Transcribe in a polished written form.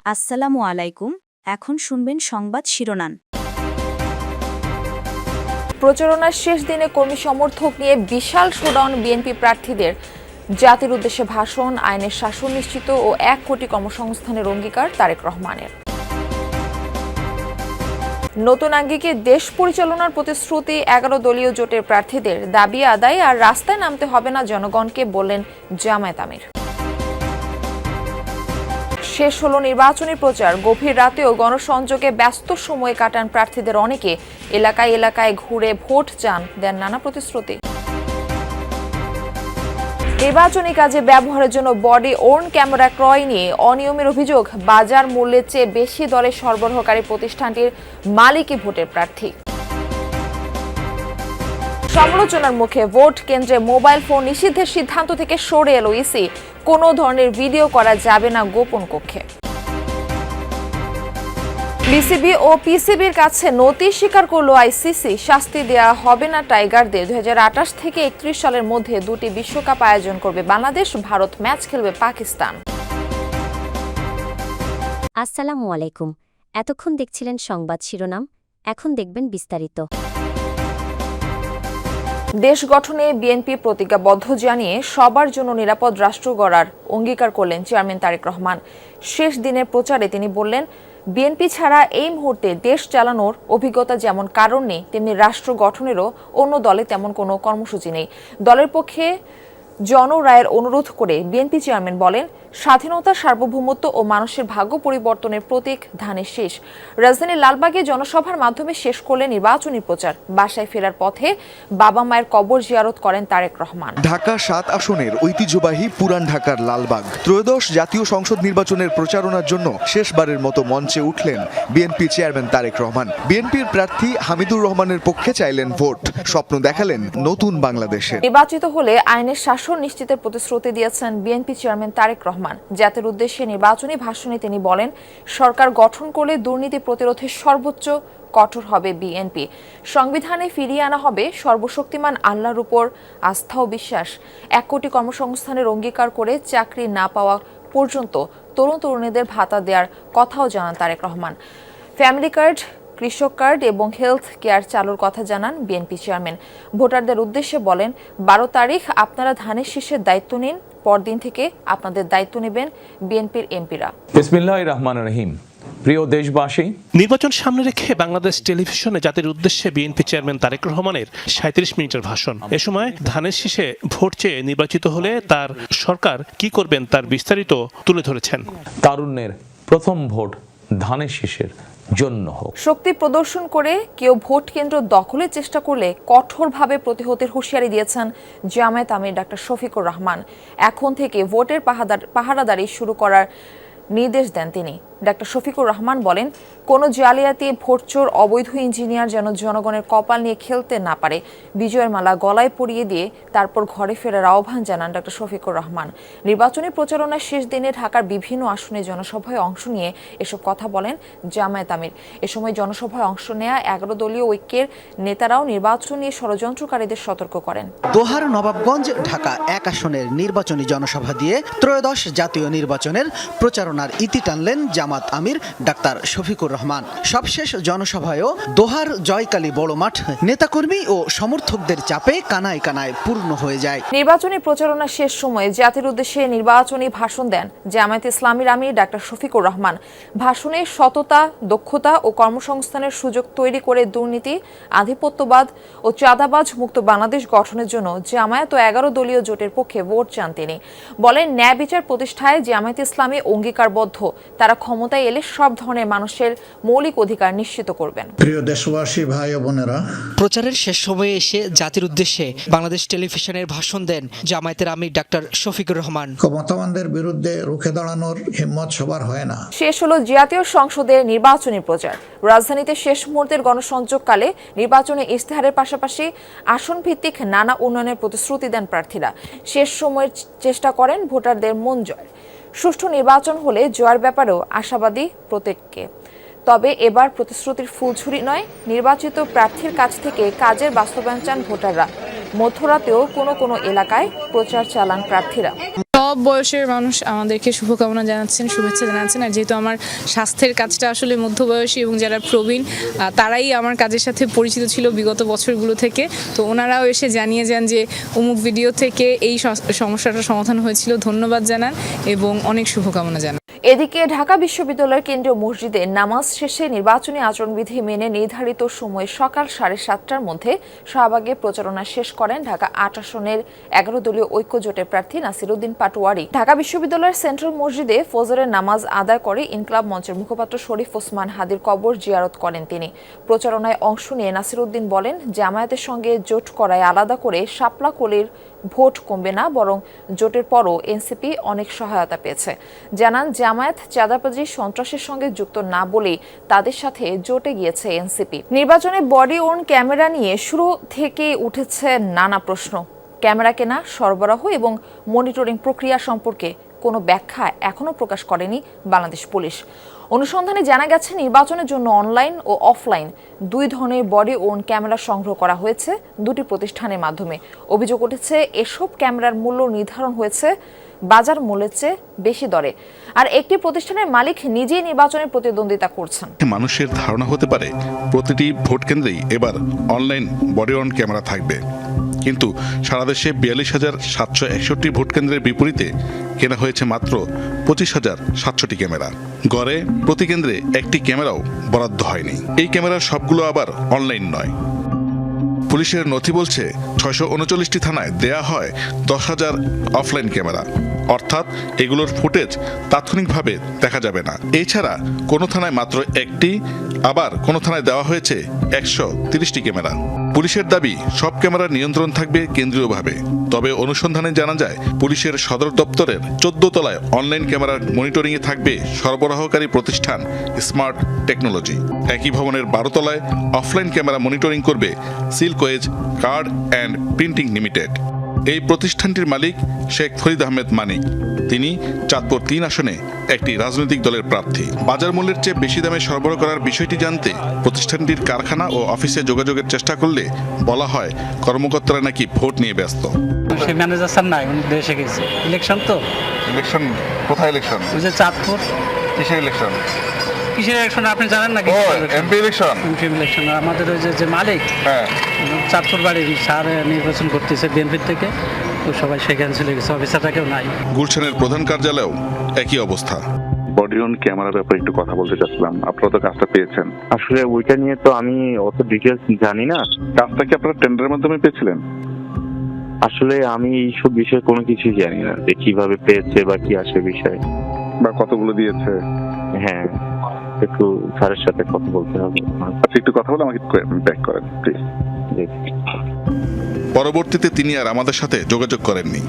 আসসালামু আলাইকুম। এখন শুনবেন সংবাদ শিরোনাম। প্রচারণার শেষ দিনে কর্মী সমর্থক নিয়ে বিশাল শোডাউন বিএনপি প্রার্থীদের। জাতির উদ্দেশ্যে ভাষণ, আইনের শাসন নিশ্চিত ও 1 কোটি কর্মসংস্থানের অঙ্গীকার তারেক রহমানের। নতুন আঙ্গিকে দেশ পরিচালনার প্রতিশ্রুতি 11 দলীয় জোটের প্রার্থীদের। দাবি আদায় আর রাস্তায় নামতে হবে না জনগণকে, বললেন জামায়াত আমির। শেষ হলো নির্বাচনী প্রচার। গভীর রাতেও গণসংযোগে ব্যস্ত সময় কাটান প্রার্থীদের অনেকে। এলাকায় এলাকায় ঘুরে ভোট চান, দেন নানা প্রতিশ্রুতি। নির্বাচনী কাজে ব্যবহারের জন্য বডি ওর্ন ক্যামেরা ক্রয় নিয়ে অনিয়মের অভিযোগ। বাজার মূল্যের চেয়ে বেশি দরে সরবরাহকারী প্রতিষ্ঠানটির মালিকই ভোটের প্রার্থী। সমালোচনার মুখে ভোট কেন্দ্রে মোবাইল ফোন নিষিদ্ধের সিদ্ধান্ত থেকে সরে এলো ইসি। কোনো ধরনের ভিডিও করা যাবে না গোপন কক্ষে। বিসিবি ও পিসিবির কাছে নথি স্বীকার করলো আইসিসি। শাস্তি দেওয়া হবে না টাইগারদের। 2028 থেকে 31 সালের মধ্যে 2টি বিশ্বকাপ আয়োজন করবে বাংলাদেশ। ভারত ম্যাচ খেলবে পাকিস্তান। আসসালামু আলাইকুম। এতক্ষণ দেখছিলেন সংবাদ শিরোনাম, এখন দেখবেন বিস্তারিত। দেশ গঠনে বিএনপি প্রতিজ্ঞাবদ্ধ জানিয়ে সবার জন্য নিরাপদ রাষ্ট্র গড়ার অঙ্গীকার করলেন চেয়ারম্যান তারেক রহমান। শেষ দিনের প্রচারে তিনি বললেন, বিএনপি ছাড়া এই মুহূর্তে দেশ চালানোর অভিজ্ঞতা যেমন কারণ নেই, তেমনি রাষ্ট্র গঠনেরও অন্য দলে তেমন কোনো কর্মসূচি নেই। দলের পক্ষে জনরায়ের অনুরোধ করে বিএনপি চেয়ারম্যান বলেন, স্বাধীনতা, সার্বভৌমত্ব ও মানুষের ভাগ্য পরিবর্তনের প্রতীক ধানের শীষ। রাজধানীর লালবাগে জনসভার মাধ্যমে শেষ করলেন নির্বাচনী প্রচার। বাসায় ফেরার পথে বাবা মায়ের কবর জিয়ারত করেন তারেক রহমান। ঢাকা 7 আসনের ঐতিহ্যবাহী পুরান ঢাকার লালবাগ ত্রয়োদশ জাতীয় সংসদ নির্বাচনের প্রচারণার জন্য শেষবারের মতো মঞ্চে উঠলেন বিএনপি চেয়ারম্যান তারেক রহমান। বিএনপির প্রার্থী হামিদুর রহমানের পক্ষে চাইলেন ভোট, স্বপ্ন দেখালেন নতুন বাংলাদেশে। নির্বাচিত হলে আইনের শাসন নিশ্চিতের প্রতিশ্রুতি দিয়েছেন বিএনপি চেয়ারম্যান তারেক রহমান। জাতির উদ্দেশ্যে নির্বাচনী ভাষণে তিনি বলেন, সরকার গঠন করলে দুর্নীতি প্রতিরোধে সর্বোচ্চ কঠোর হবে বিএনপি। সংবিধানে ফিরিয়ে আনা হবে সর্বশক্তিমান আল্লাহর উপর আস্থা ও বিশ্বাস। 1 কোটি কর্মসংস্থানের অঙ্গীকার করে চাকরি না পাওয়া পর্যন্ত তরুণ তরুণীদের ভাতা দেওয়ার কথাও জানান তারেক রহমান। ফ্যামিলি কার্ড, কৃষক কার্ড এবং হেলথ কেয়ার চালুর কথা জানান বিএনপি চেয়ারম্যান। ভোটারদের উদ্দেশ্যে বলেন, 12 তারিখ আপনারা ধানের শীষের দায়িত্ব নিন, পরদিন থেকে আপনাদের দায়িত্ব নেবেন বিএনপির এমপিরা। বিসমিল্লাহির রহমানির রহিম। প্রিয় দেশবাসী, নির্বাচন সামনে রেখে বাংলাদেশ টেলিভিশনে জাতির উদ্দেশ্যে বিএনপি চেয়ারম্যান তারেক রহমানের 37 মিনিটের ভাষণ। এ সময় ধানের শীষে ভোট চেয়ে নির্বাচিত হলে তার সরকার কি করবেন তার বিস্তারিত তুলে ধরেছেন। তারুণ্যের প্রথম ভোট ধানের শীষের জন্য হোক। শক্তি প্রদর্শন করে কেউ ভোট কেন্দ্র দখলের চেষ্টা করলে কঠোরভাবে প্রতিহতের হুঁশিয়ারি দিয়েছেন জামায়াত আমির ডাক্তার শফিকুর রহমান। এখন থেকে ভোটের পাহারাদারি শুরু করার নির্দেশ দেন তিনি। ডাক্তার শফিকুর রহমান বলেন, কোনো জালিয়াতি, ভোটচোর, অবৈধ ইঞ্জিনিয়ার যেন জনগণের কপাল নিয়ে খেলতে না পারে। বিজয়ের মালা গলায় পরিয়ে দিয়ে তারপর ঘরে ফেরার আহ্বান জানান ডাক্তার শফিকুর রহমান। নির্বাচনী প্রচারণার শেষ দিনে ঢাকার বিভিন্ন আসনে জনসভায় অংশ নিয়ে এসব কথা বলেন জামায়াত আমির। এ সময় জনসভায় অংশ নেয়া 11 দলীয় ঐক্যের নেতারাও নির্বাচন নিয়ে ষড়যন্ত্রকারীদের সতর্ক করেন। দোহার নবাবগঞ্জ ঢাকা 1 আসনের নির্বাচনী জনসভা দিয়ে ত্রয়োদশ জাতীয় নির্বাচনের প্রচারণার ইতি টানলেন জামায়াত আমির ডাক্তার শফিকুর রহমান। সবশেষ জনসভায়ও দোহার জয়কালী বড় মাঠ নেতাকর্মী ও সমর্থকদের চাপে কানায় কানায় পূর্ণ হয়ে যায়। নির্বাচনী প্রচারণা শেষ সময়ে জাতির উদ্দেশ্যে নির্বাচনী ভাষণ দেন জামায়াত ইসলামীর আমির ডাক্তার শফিকুর রহমান। ভাষণে সততা, দক্ষতা ও কর্মসংস্থানের সুযোগ তৈরি করে দুর্নীতি, আধিপত্যবাদ ও চাঁদাবাজ মুক্ত বাংলাদেশ গঠনের জন্য জামায়াত ও 11 দলীয় জোটের পক্ষে ভোট চান তিনি। বলেন, ন্যায় বিচার প্রতিষ্ঠায় জামায়াত ইসলামী অঙ্গীকারবদ্ধ। তারা ক্ষমতায় এলে সব ধরনের মানুষের মৌলিক অধিকার নিশ্চিত করবেন। প্রিয় দেশবাসী, ভাই ও বোনেরা, প্রচারের শেষ সময়ে এসে জাতির উদ্দেশ্যে বাংলাদেশ টেলিভিশনের ভাষণ দেন জামায়াতের আমির ডাক্তার শফিকুর রহমান। ক্ষমতাবানদের বিরুদ্ধে রুখে দাঁড়ানোর হিম্মত সবার হয় না। শেষ হলো জাতীয় সংসদের নির্বাচনী প্রচার। রাজধানীতে শেষ মুহূর্তের গণসংযোগকালে নির্বাচনী ইশতেহারের পাশাপাশি আসন ভিত্তিক নানা উন্নয়নের প্রতিশ্রুতি দেন প্রার্থীরা। শেষ সময়ের চেষ্টা করেন ভোটারদের মন জয়। সুষ্ঠু নির্বাচন হলে জয়ের ব্যাপারেও আশাবাদী প্রত্যেককে। তবে এবার প্রতিশ্রুতির ফুলঝুরি নয়, নির্বাচিত প্রার্থীর কাছ থেকে কাজের বাস্তবায়ন চান ভোটাররা। মধ্যরাতেও কোনো কোনো এলাকায় প্রচার চালান প্রার্থীরা। সব বয়সের মানুষ আমাদেরকে শুভকামনা জানাচ্ছেন, শুভেচ্ছা জানাচ্ছেন। আর যেহেতু আমার স্বাস্থ্যের কাজটা আসলে মধ্যবয়সী এবং যারা প্রবীণ তারাই আমার কাজের সাথে পরিচিত ছিল বিগত বছরগুলো থেকে, তো ওনারাও এসে জানিয়ে যান যে অমুক ভিডিও থেকে এই সমস্যাটার সমাধান হয়েছিল, ধন্যবাদ জানান এবং অনেক শুভকামনা জানান। এদিকে ঢাকা বিশ্ববিদ্যালয়ের কেন্দ্রীয় মসজিদে নামাজ শেষে নির্বাচনী আচরণবিধি মেনে নির্ধারিত সময় সকাল 7:30টার মধ্যে শাহবাগে প্রচারণা শেষ করেন ঢাকা 8 আসনের 11 দলীয় ঐক্য জোটের প্রার্থী নাসিরউদ্দিন পাটোয়ারি। ঢাকা বিশ্ববিদ্যালয়ের সেন্ট্রাল মসজিদে ফজরের নামাজ আদায় করে ইনকলাব মঞ্চের মুখপাত্র শরীফ ওসমান হাদির কবর জিয়ারত করেন তিনি। প্রচারণায় অংশ নিয়ে নাসিরউদ্দিন বলেন, জামায়াতের সঙ্গে জোট করায় আলাদা করে শাপলা কলির ভোট কমবে না, বরং জোটের পরও এনসিপি অনেক সহায়তা পেয়েছে। জানান, জামায়াত চাঁদাবাজি সন্ত্রাসের সঙ্গে যুক্ত না বলেই তাদের সাথে জোটে গিয়েছে এনসিপি। নির্বাচনে বডি ওন ক্যামেরা নিয়ে শুরু থেকেই উঠেছে নানা প্রশ্ন। ক্যামেরা কেনা, সরবরাহ এবং মনিটরিং প্রক্রিয়া সম্পর্কে কোনো ব্যাখ্যা এখনও প্রকাশ করেনি বাংলাদেশ পুলিশ। অনুসন্ধানে জানা গেছে, নির্বাচনের জন্য অনলাইন ও অফলাইন দুই ধরনের বডি ওন ক্যামেরা সংগ্রহ করা হয়েছে দুটি প্রতিষ্ঠানের মাধ্যমে। অভিযোগ উঠেছে, এসব ক্যামেরার মূল্য নির্ধারণ হয়েছে বাজার মূল্যের চেয়ে বেশি দরে। আর একটি প্রতিষ্ঠানের মালিক নিজেই নির্বাচনে প্রতিদ্বন্দ্বিতা করছেন। মানুষের ধারণা হতে পারে প্রতিটি ভোট কেন্দ্রেই এবার অনলাইন বডি ওন ক্যামেরা থাকবে, কিন্তু সারা দেশে 42,761 ভোট কেন্দ্রের বিপরীতে কেনা হয়েছে মাত্র 25,700টি ক্যামেরা। গড়ে প্রতি কেন্দ্রে একটি ক্যামেরাও বরাদ্দ হয়নি। এই ক্যামেরার সবগুলো আবার অনলাইন নয়। পুলিশের নথি বলছে 639টি থানায় দেয়া হয় 10,000 অফলাইন ক্যামেরা, অর্থাৎ এগুলোর ফুটেজ তাৎক্ষণিকভাবে দেখা যাবে না। এছাড়া কোনো থানায় মাত্র একটি, আবার কোনো থানায় দেওয়া হয়েছে 130টি ক্যামেরা। পুলিশের দাবি, সব ক্যামেরার নিয়ন্ত্রণ থাকবে কেন্দ্রীয়ভাবে। তবে অনুসন্ধানে জানা যায়, পুলিশের সদর দপ্তরের 14 তলায় অনলাইন ক্যামেরার মনিটরিংয়ে থাকবে সরবরাহকারী প্রতিষ্ঠান স্মার্ট টেকনোলজি। একই ভবনের 12 তলায় অফলাইন ক্যামেরা মনিটরিং করবে সিল্কওয়েজ কার্ড অ্যান্ড প্রিন্টিং লিমিটেড। এই প্রতিষ্ঠানটির মালিক শেখ ফরিদ আহমেদ মানিক। তিনি চাঁদপুর 3 আসনে একটি রাজনৈতিক দলের প্রার্থী। বাজার মূল্যের চেয়ে বেশি দামে সরবরাহ করার বিষয়টি জানতে প্রতিষ্ঠানটির কারখানা ও অফিসে যোগাযোগের চেষ্টা করলে বলা হয়, কর্মকর্তারা নাকি ভোট নিয়ে ব্যস্ত। সেই ম্যানেজার স্যার নাই, উনি দেশে গেছে। ইলেকশন তো ইলেকশন কোথায় ইলেকশন? ওই যে চাঁদপুর। কিসের ইলেকশন? কিসের ইলেকশন আপনি জানেন নাকি? MP election. MP election. আমাদের ওই যে মালিক, হ্যাঁ, চাঁদপুর বাড়ির স্যার নির্বাচন করতেছে বিএনপির থেকে, তো সবাই সেখানে চলে গেছে, অফিসারটাকেও নাই। গুলশানের প্রধান কার্যালয়েও একই অবস্থা। বডি ওন ক্যামেরার ব্যাপারে একটু কথা বলতে চাচ্ছিলাম। আপনারা তো কাজটা পেয়েছেন, আসলে ওইটা নিয়ে তো আমি অত ডিটেলস জানি না। কাজটা কি আপনারা টেন্ডারের মাধ্যমে পেয়েছিলেন? আসলে আমি এইসব বিষয়ে কোনো কিছুই জানি না, যে কিভাবে পেয়েছে বা কি আসে বিষয় বা কতগুলো দিয়েছে। হ্যাঁ, একটু স্যারের সাথে কথা বলতে হবে। আচ্ছা, একটু কথা বলে আমাকে ব্যাক করেন প্লিজ। পরবর্তীতে তিনি আর আমাদের সাথে যোগাযোগ করেননি।